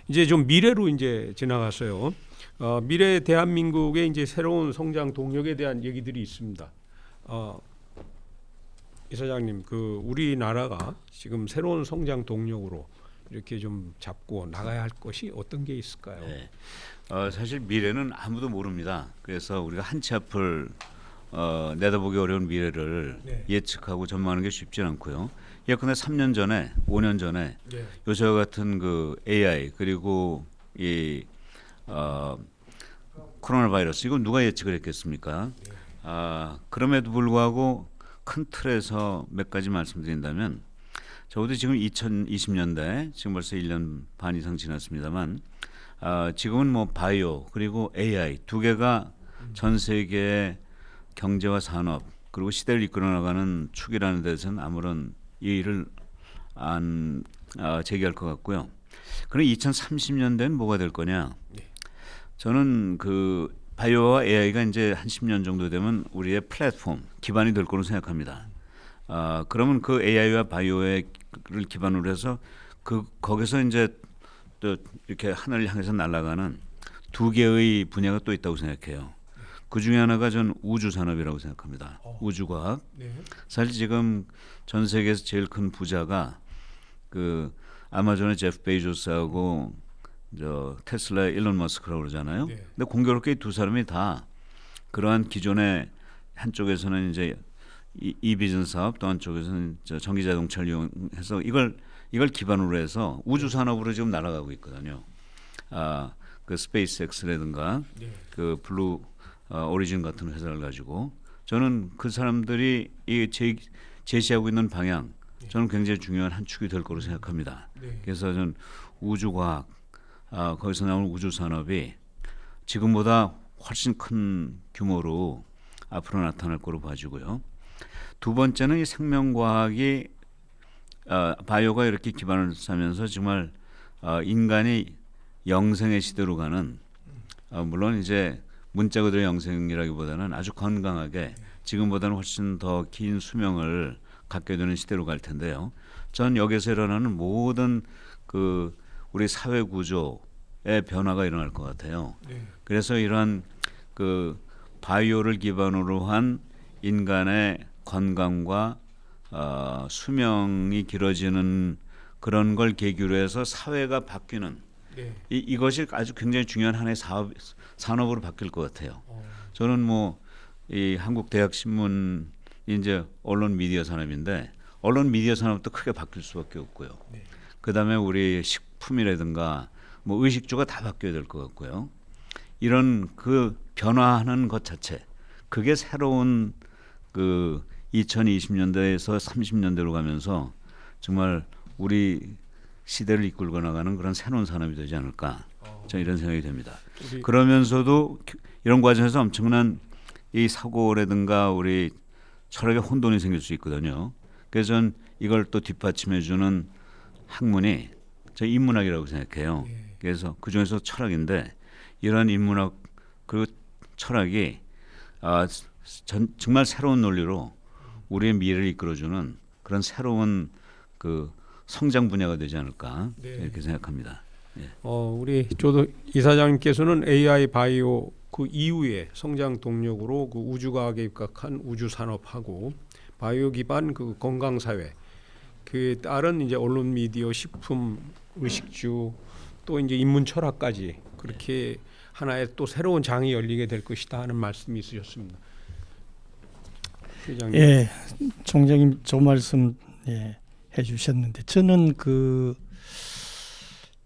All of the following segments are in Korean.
이제 좀 미래로 이제 지나갔어요. 미래 대한민국의 이제 새로운 성장 동력에 대한 얘기들이 있습니다. 이사장님, 그 우리나라가 지금 새로운 성장 동력으로 이렇게 좀 잡고 나가야 할 것이 어떤 게 있을까요? 네. 사실 미래는 아무도 모릅니다. 그래서 우리가 한 치 앞을 내다보기 어려운 미래를 네. 예측하고 전망하는 게 쉽지는 않고요. 예컨대 3년 전에, 5년 전에 네. 요새와 같은 그 AI 그리고 이 코로나 바이러스 이건 누가 예측을 했겠습니까? 그럼에도 불구하고 큰 틀에서 몇 가지 말씀드린다면 적어도 지금 2020년대 지금 벌써 1년 반 이상 지났습니다만 지금은 뭐 바이오 그리고 AI 두 개가 전 세계의 경제와 산업 그리고 시대를 이끌어 나가는 축이라는 데서는 아무런 이의를 안 제기할 것 같고요. 그럼 2030년대는 뭐가 될 거냐? 저는 그 바이오와 AI가 이제 한 10년 정도 되면 우리의 플랫폼 기반이 될 거로 생각합니다. 그러면 그 AI와 바이오를 기반으로 해서 거기서 이제 또 이렇게 하늘을 향해서 날아가는 두 개의 분야가 또 있다고 생각해요. 그 중에 하나가 전 우주 산업이라고 생각합니다. 우주과학. 네. 사실 지금 전 세계에서 제일 큰 부자가 그 아마존의 제프 베이조스하고 저 테슬라의 일론 머스크라고 그러잖아요. 네. 근데 공교롭게 두 사람이 다 그러한 기존의 한쪽에서는 이제 이 비즈니스 사업 또 한쪽에서는 저 전기 자동차를 이용해서 이걸 기반으로 해서 우주 산업으로 지금 날아가고 있거든요. 그 스페이스X라든가 네. 그 블루 오리진 같은 회사를 가지고 저는 그 사람들이 제시하고 있는 방향 저는 굉장히 중요한 한 축이 될 거로 생각합니다. 네. 그래서 저는 우주과학 거기서 나오는 우주 산업이 지금보다 훨씬 큰 규모로 앞으로 나타날 거로 봐지고요. 두 번째는 이 생명과학이 바이오가 이렇게 기반을 삼면서 정말 인간이 영생의 시대로 가는 물론 이제 문자 그대로 영생이라기보다는 아주 건강하게 지금보다는 훨씬 더 긴 수명을 갖게 되는 시대로 갈 텐데요. 전 여기서 일어나는 모든 그 우리 사회 구조의 변화가 일어날 것 같아요. 네. 그래서 이러한 그 바이오를 기반으로 한 인간의 건강과 수명이 길어지는 그런 걸 계기로 해서 사회가 바뀌는 네. 이것이 아주 굉장히 중요한 하나의 산업으로 바뀔 것 같아요. 저는 뭐 이 한국 대학 신문 이제 언론 미디어 산업인데 언론 미디어 산업도 크게 바뀔 수밖에 없고요. 네. 그다음에 우리 식품이라든가 뭐 의식주가 다 바뀌어야 될 것 같고요. 이런 그 변화하는 것 자체 그게 새로운 그 2020년대에서 30년대로 가면서 정말 우리 시대를 이끌고 나가는 그런 새로운 산업이 되지 않을까 저는 이런 생각이 됩니다. 그러면서도 이런 과정에서 엄청난 이 사고라든가 우리 철학의 혼돈이 생길 수 있거든요. 그래서 저는 이걸 또 뒷받침해주는 학문이 저 인문학이라고 생각해요. 그래서 그 중에서 철학인데 이러한 인문학 그리고 철학이 정말 새로운 논리로 우리의 미래를 이끌어주는 그런 새로운 그 성장 분야가 되지 않을까 이렇게 생각합니다. 예. 우리 저도 이사장님께서는 AI 바이오 그 이후에 성장 동력으로 그 우주과학에 입각한 우주 산업하고 바이오 기반 그 건강 사회 그 다른 이제 언론 미디어 식품 의식주 또 이제 인문 철학까지 그렇게 하나의 또 새로운 장이 열리게 될 것이다 하는 말씀이 있으셨습니다. 회장님. 예, 총장님 좋은 말씀 해주셨는데 저는 그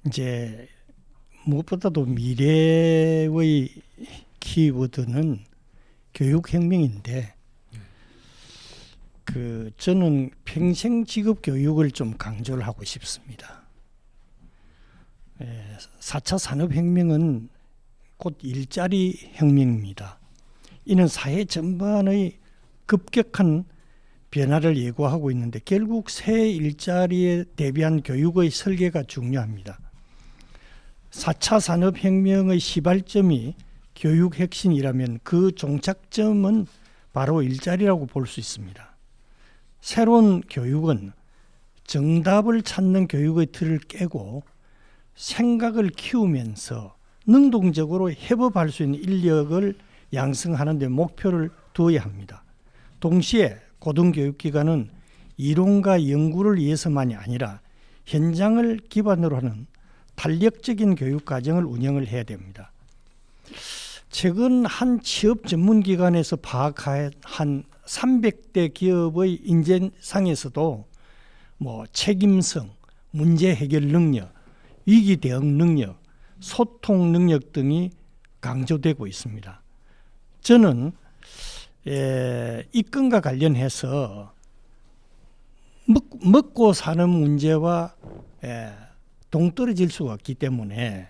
이제 무엇보다도 미래의 키워드는 교육혁명인데 그 저는 평생 직업 교육을 좀 강조를 하고 싶습니다. 4차 산업혁명은 곧 일자리 혁명입니다. 이는 사회 전반의 급격한 변화를 예고하고 있는데 결국 새 일자리에 대비한 교육의 설계가 중요합니다. 4차 산업혁명의 시발점이 교육 혁신이라면 그 종착점은 바로 일자리라고 볼 수 있습니다. 새로운 교육은 정답을 찾는 교육의 틀을 깨고 생각을 키우면서 능동적으로 협업할 수 있는 인력을 양성하는 데 목표를 두어야 합니다. 동시에 고등교육기관은 이론과 연구를 위해서만이 아니라 현장을 기반으로 하는 탄력적인 교육과정을 운영을 해야 됩니다. 최근 한 취업 전문기관에서 파악한 300대 기업의 인재상에서도 책임성, 문제 해결 능력, 위기 대응 능력, 소통 능력 등이 강조되고 있습니다. 저는 이 건과 관련해서 먹고 사는 문제와 동떨어질 수가 없기 때문에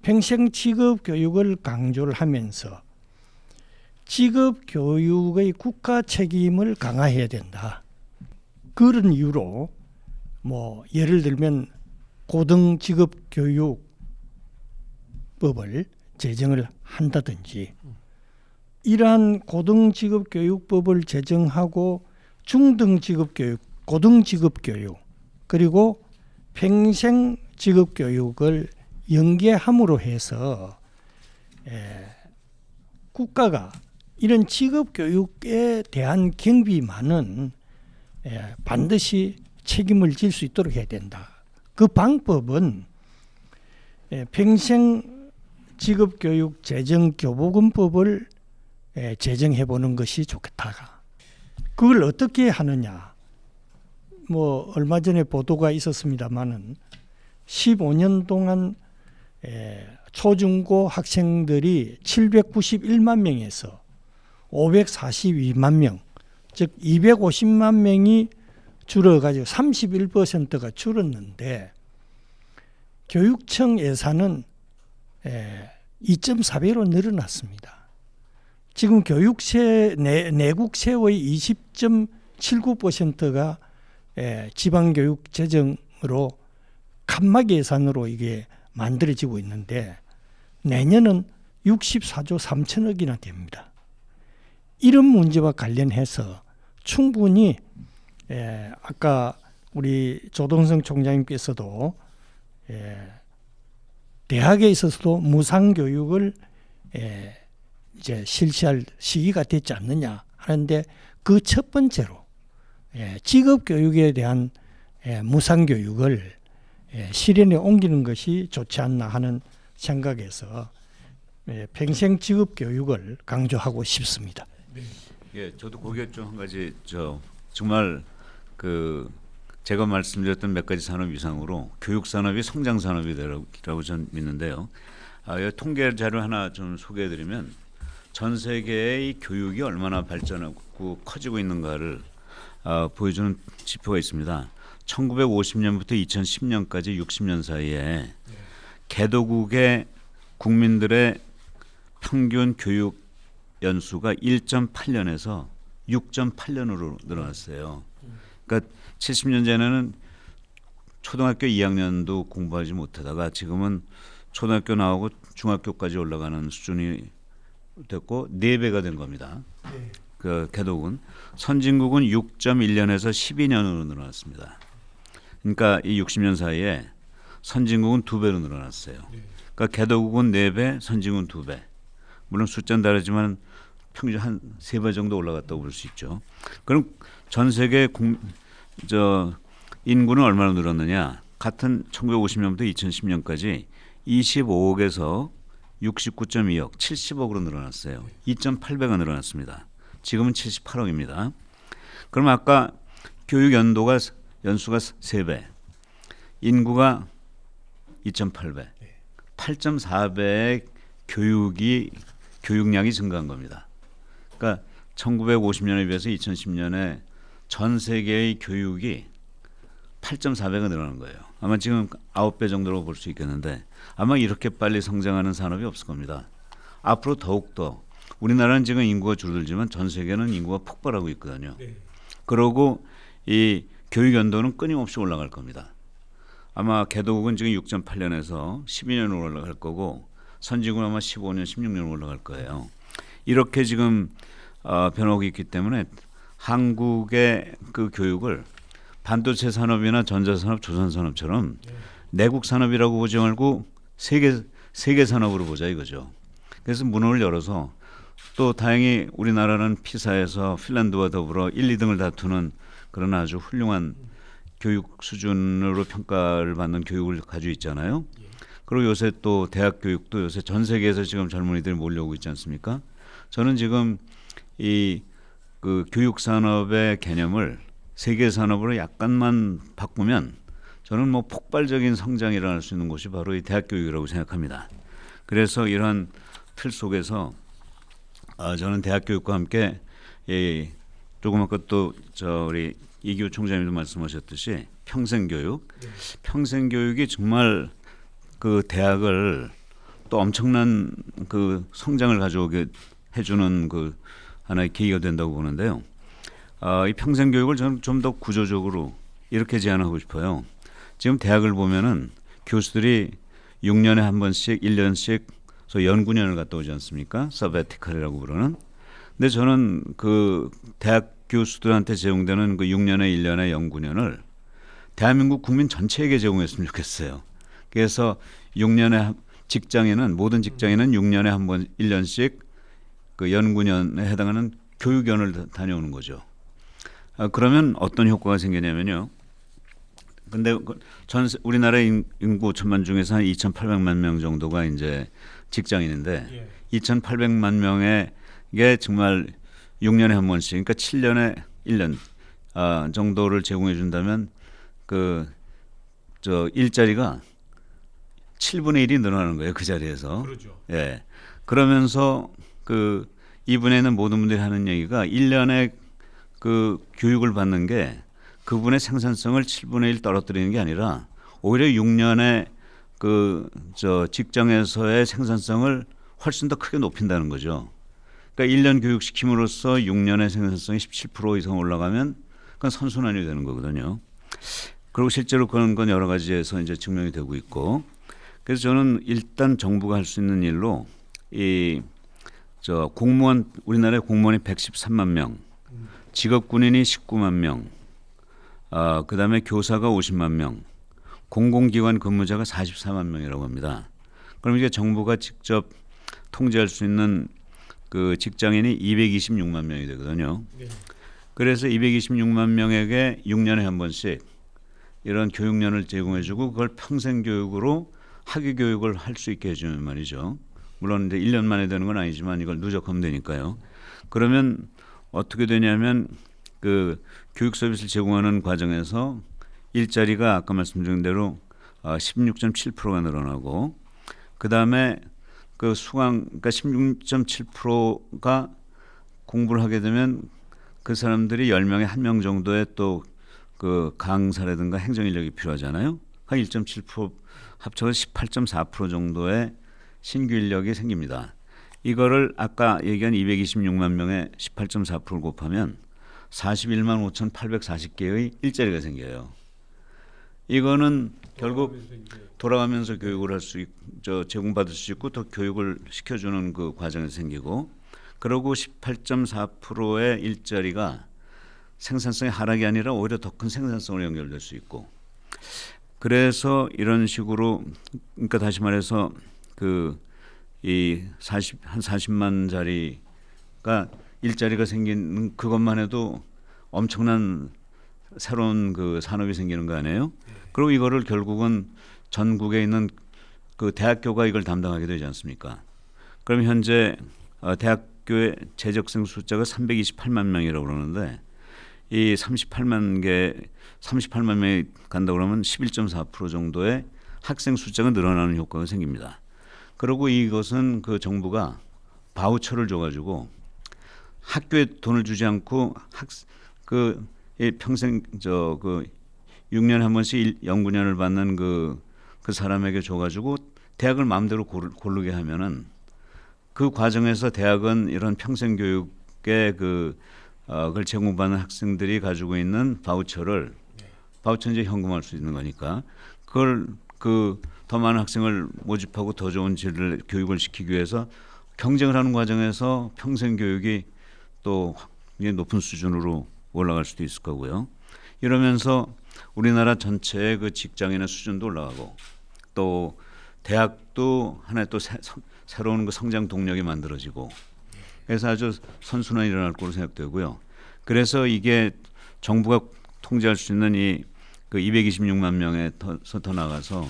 평생 직업 교육을 강조를 하면서 직업 교육의 국가 책임을 강화해야 된다. 그런 이유로 예를 들면 고등 직업 교육법을 제정을 한다든지 이러한 고등 직업 교육법을 제정하고 중등 직업 교육, 고등 직업 교육 그리고 평생 직업 교육을 연계함으로 해서 국가가 이런 직업 교육에 대한 경비만은 반드시 책임을 질 수 있도록 해야 된다. 그 방법은 평생 직업 교육 재정 교보금법을 제정해 보는 것이 좋겠다. 그걸 어떻게 하느냐? 얼마 전에 보도가 있었습니다만은 15년 동안 초중고 학생들이 791만 명에서 542만 명, 즉 250만 명이 줄어가지고 31%가 줄었는데 교육청 예산은 2.4배로 늘어났습니다. 지금 교육세 내국세의 20.79%가 지방교육 재정으로 칸막 예산으로 이게 만들어지고 있는데 내년은 64조 3천억이나 됩니다. 이런 문제와 관련해서 충분히 아까 우리 조동성 총장님께서도 대학에 있어서도 무상교육을 이제 실시할 시기가 됐지 않느냐 하는데 그 첫 번째로 직업교육에 대한 무상교육을 실현에 옮기는 것이 좋지 않나 하는 생각에서 평생 직업교육을 강조하고 싶습니다. 예, 저도 거기에 좀 한 가지 정말 제가 말씀드렸던 몇 가지 산업 이상으로 교육 산업이 성장 산업이라고 저는 믿는데요. 통계 자료 하나 좀 소개해드리면 전 세계의 교육이 얼마나 발전하고 커지고 있는가를 보여주는 지표가 있습니다. 1950년부터 2010년까지 60년 사이에 개도국의 국민들의 평균 교육 연수가 1.8년에서 6.8년으로 늘어났어요. 그러니까 70년 전에는 초등학교 2학년도 공부하지 못하다가 지금은 초등학교 나오고 중학교까지 올라가는 수준이 됐고 4배가 된 겁니다. 그 개도국은 선진국은 6.1년에서 12년으로 늘어났습니다. 그러니까 이 60년 사이에 선진국은 2배로 늘어났어요. 그러니까 개도국은 4배, 선진국은 2배. 물론 숫자는 다르지만 평균 한 3배 정도 올라갔다고 볼 수 있죠. 그럼 전 세계 인구는 얼마나 늘었느냐? 같은 1950년부터 2010년까지 25억에서 69.2억, 70억으로 늘어났어요. 2.8배가 늘어났습니다. 지금은 78억입니다. 그럼 아까 교육 연수가 3배, 인구가 2.8배, 8.4배의 교육량이 증가한 겁니다. 그러니까 1950년에 비해서 2010년에 전 세계의 교육이 8.4배가 늘어난 거예요. 아마 지금 9배 정도로 볼 수 있겠는데 아마 이렇게 빨리 성장하는 산업이 없을 겁니다. 앞으로 더욱더 우리나라는 지금 인구가 줄어들지만 전 세계는 인구가 폭발하고 있거든요. 그러고 이 교육 연도는 끊임없이 올라갈 겁니다. 아마 개도국은 지금 6.8년에서 12년으로 올라갈 거고 선진국은 아마 15년, 16년으로 올라갈 거예요. 이렇게 지금 변하고 있기 때문에 한국의 그 교육을 반도체 산업이나 전자산업, 조선산업처럼 내국 산업이라고 보지 말고 세계 산업으로 보자 이거죠. 그래서 문을 열어서 또 다행히 우리나라는 피사에서 핀란드와 더불어 1, 2등을 다투는 그런 아주 훌륭한 교육 수준으로 평가를 받는 교육을 가지고 있잖아요. 그리고 요새 또 대학 교육도 요새 전 세계에서 지금 젊은이들이 몰려오고 있지 않습니까? 저는 지금 이 그 교육 산업의 개념을 세계 산업으로 약간만 바꾸면 저는 뭐 폭발적인 성장이 일어날 수 있는 곳이 바로 이 대학 교육이라고 생각합니다. 그래서 이러한 틀 속에서 저는 대학 교육과 함께 조금 아까 또 우리 이기호 총장님도 말씀하셨듯이 평생 교육이 정말 그 대학을 또 엄청난 그 성장을 가져오게 해주는 그 하나의 계기가 된다고 보는데요. 이 평생 교육을 저는 좀 더 구조적으로 이렇게 제안하고 싶어요. 지금 대학을 보면은 교수들이 6년에 한 번씩 1년씩 연구년을 갔다 오지 않습니까? 서베티컬이라고 부르는. 근데 저는 그 대학 교수들한테 제공되는 그 6년에 1년의 연구년을 대한민국 국민 전체에게 제공했으면 좋겠어요. 그래서 6년에 모든 직장인은 6년에 한 번 1년씩 그 연구년에 해당하는 교육연을 다녀오는 거죠. 그러면 어떤 효과가 생기냐면요. 근데 우리나라의 인구 5천만 중에서 한 2,800만 명 정도가 이제 직장인인데 2,800만 명에게 정말 6년에 한 번씩, 그러니까 7년에 1년 정도를 제공해 준다면 일자리가 7분의 1이 늘어나는 거예요. 그 자리에서. 그렇죠. 예. 그러면서 이분에는 모든 분들이 하는 얘기가 1년에 그 교육을 받는 게 그분의 생산성을 7분의 1 떨어뜨리는 게 아니라 오히려 6년에 직장에서의 생산성을 훨씬 더 크게 높인다는 거죠. 그러니까 1년 교육시킴으로써 6년의 생산성이 17% 이상 올라가면 그건 선순환이 되는 거거든요. 그리고 실제로 그런 건 여러 가지에서 이제 증명이 되고 있고, 그래서 저는 일단 정부가 할 수 있는 일로 우리나라의 공무원이 113만 명, 직업군인이 19만 명, 그다음에 교사가 50만 명, 공공기관 근무자가 44만 명이라고 합니다. 그럼 이게 정부가 직접 통제할 수 있는 그 직장인이 226만 명이 되거든요. 그래서 226만 명에게 6년에 한 번씩 이런 교육년을 제공해주고 그걸 평생 교육으로 학위 교육을 할 수 있게 해주는 말이죠. 물론 이제 1년 만에 되는 건 아니지만 이걸 누적하면 되니까요. 그러면 어떻게 되냐면 그 교육 서비스를 제공하는 과정에서 일자리가 아까 말씀드린 대로 16.7%가 늘어나고, 그 다음에 그 그러니까 16.7%가 공부를 하게 되면 그 사람들이 10명에 1명 정도의 또 그 강사라든가 행정 인력이 필요하잖아요. 한 1.7% 합쳐서 18.4% 정도의 신규 인력이 생깁니다. 이거를 아까 얘기한 226만 명에 18.4%를 곱하면 41만 5,840개의 일자리가 생겨요. 이거는 결국 돌아가면서 교육을 할 수 제공받을 수 있고 또 교육을 시켜주는 그 과정에서 생기고, 그러고 18.4%의 일자리가 생산성의 하락이 아니라 오히려 더 큰 생산성으로 연결될 수 있고, 그래서 이런 식으로, 그러니까 다시 말해서 한 40만 자리가 일자리가 생기는 그것만 해도 엄청난 새로운 그 산업이 생기는 거 아니에요? 그리고 이거를 결국은 전국에 있는 그 대학교가 이걸 담당하게 되지 않습니까? 그럼 현재 대학교의 재적생 숫자가 328만 명이라고 그러는데 이 38만 명이 간다 그러면 11.4% 정도의 학생 숫자가 늘어나는 효과가 생깁니다. 그리고 이것은 그 정부가 바우처를 줘가지고 학교에 돈을 주지 않고 평생 6년에 한 번씩 연구년을 받는 그 사람에게 줘가지고 대학을 마음대로 고르게 하면은 그 과정에서 대학은 이런 평생 교육의 그걸 제공받는 학생들이 가지고 있는 바우처는 이제 현금화할 수 있는 거니까 그걸 더 많은 학생을 모집하고 더 좋은 질의 교육을 시키기 위해서 경쟁을 하는 과정에서 평생 교육이 또 높은 수준으로 올라갈 수도 있을 거고요. 이러면서 우리나라 전체의 그 직장인의 수준도 올라가고 또 대학도 하나의 또 새로운 그 성장 동력이 만들어지고 그래서 아주 선순환이 일어날 거로 생각되고요. 그래서 이게 정부가 통제할 수 있는 이 그 226만 명에 더 나가서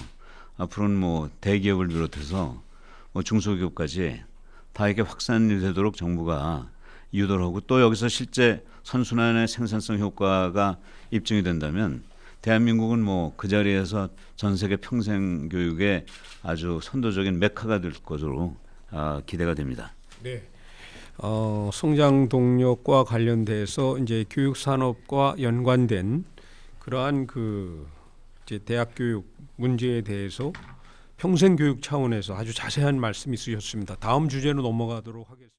앞으로는 뭐 대기업을 비롯해서 뭐 중소기업까지 다 이렇게 확산이 되도록 정부가 유도를 하고 또 여기서 실제 선순환의 생산성 효과가 입증이 된다면 대한민국은 뭐 그 자리에서 전 세계 평생 교육의 아주 선도적인 메카가 될 것으로 기대가 됩니다. 네. 성장 동력과 관련돼서 이제 교육 산업과 연관된 그러한 그 이제 대학 교육 문제에 대해서 평생 교육 차원에서 아주 자세한 말씀이 있으셨습니다. 다음 주제로 넘어가도록 하겠습니다.